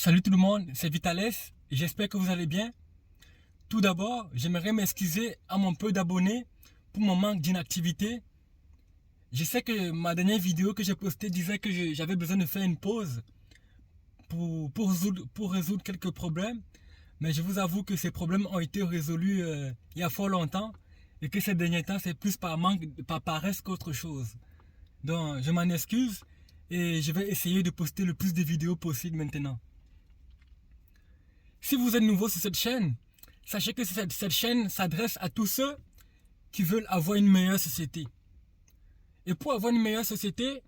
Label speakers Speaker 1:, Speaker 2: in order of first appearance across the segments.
Speaker 1: Salut tout le monde, c'est Vitales et j'espère que vous allez bien. Tout d'abord, j'aimerais m'excuser à mon peu d'abonnés pour mon manque d'inactivité. Je sais que ma dernière vidéo que j'ai postée disait que j'avais besoin de faire une pause pour résoudre quelques problèmes. Mais je vous avoue que ces problèmes ont été résolus il y a fort longtemps et que ces derniers temps c'est plus par manque, par paresse qu'autre chose. Donc je m'en excuse et je vais essayer de poster le plus de vidéos possible maintenant. Si vous êtes nouveau sur cette chaîne, sachez que cette chaîne s'adresse à tous ceux qui veulent avoir une meilleure société. Et pour avoir une meilleure société,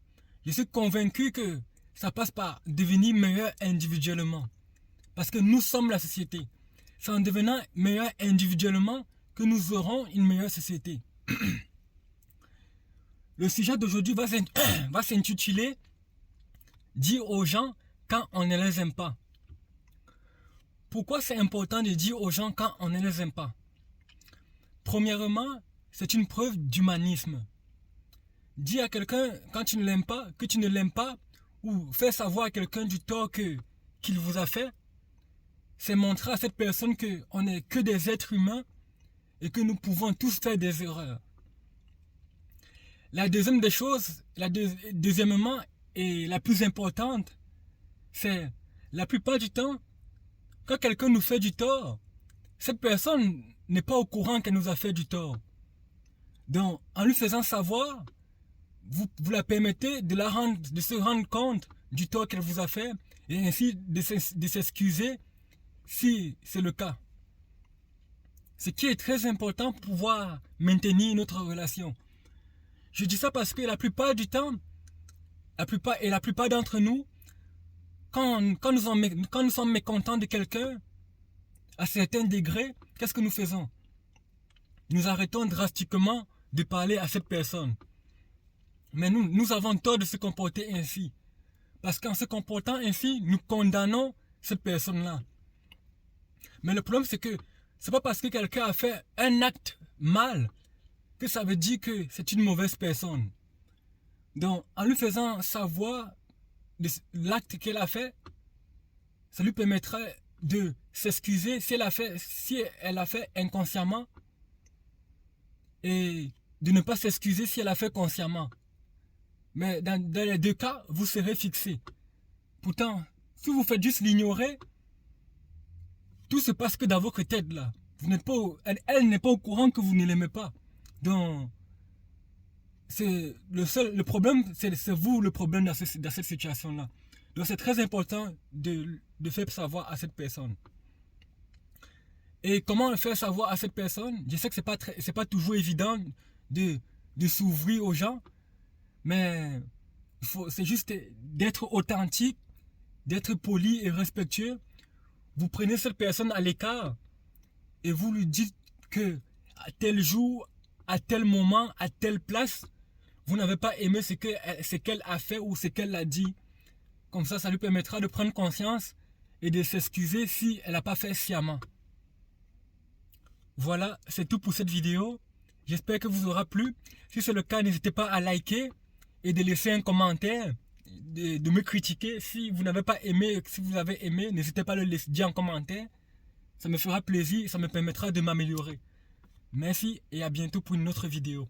Speaker 1: je suis convaincu que ça passe par devenir meilleur individuellement. Parce que nous sommes la société. C'est en devenant meilleur individuellement que nous aurons une meilleure société. Le sujet d'aujourd'hui va s'intituler « Dire aux gens quand on ne les aime pas ». Pourquoi c'est important de dire aux gens quand on ne les aime pas? Premièrement, c'est une preuve d'humanisme. Dire à quelqu'un quand tu ne l'aimes pas, que tu ne l'aimes pas, ou faire savoir à quelqu'un du tort qu'il vous a fait, c'est montrer à cette personne qu'on n'est que des êtres humains et que nous pouvons tous faire des erreurs. La deuxième des choses, deuxièmement et la plus importante, c'est la plupart du temps, quand quelqu'un nous fait du tort, cette personne n'est pas au courant qu'elle nous a fait du tort. Donc, en lui faisant savoir, vous la permettez de se rendre compte du tort qu'elle vous a fait et ainsi de s'excuser si c'est le cas. Ce qui est très important pour pouvoir maintenir notre relation. Je dis ça parce que la plupart du temps, la plupart d'entre nous, quand nous sommes mécontents de quelqu'un, à certains degrés, qu'est-ce que nous faisons? Nous arrêtons drastiquement de parler à cette personne. Mais nous avons tort de se comporter ainsi. Parce qu'en se comportant ainsi, nous condamnons cette personne-là. Mais le problème, c'est que c'est pas parce que quelqu'un a fait un acte mal que ça veut dire que c'est une mauvaise personne. Donc, en lui faisant savoir l'acte qu'elle a fait, ça lui permettra de s'excuser si elle a fait inconsciemment et de ne pas s'excuser si elle a fait consciemment. Mais dans les deux cas, vous serez fixé. Pourtant, si vous faites juste l'ignorer, tout se passe que dans votre tête là. Elle n'est pas au courant que vous ne l'aimez pas. Donc, le problème, c'est vous le problème dans cette situation-là. Donc c'est très important de faire savoir à cette personne. Et comment le faire savoir à cette personne? Je sais que c'est pas toujours évident de s'ouvrir aux gens, mais c'est juste d'être authentique, d'être poli et respectueux. Vous prenez cette personne à l'écart et vous lui dites que à tel jour, à tel moment, à telle place, vous n'avez pas aimé ce qu'elle a fait ou ce qu'elle a dit. Comme ça lui permettra de prendre conscience et de s'excuser si elle n'a pas fait sciemment. Voilà, c'est tout pour cette vidéo. J'espère que vous aura plu. Si c'est le cas, n'hésitez pas à liker et de laisser un commentaire, de me critiquer. Si vous n'avez pas aimé, si vous avez aimé, n'hésitez pas à le dire en commentaire. Ça me fera plaisir et ça me permettra de m'améliorer. Merci et à bientôt pour une autre vidéo.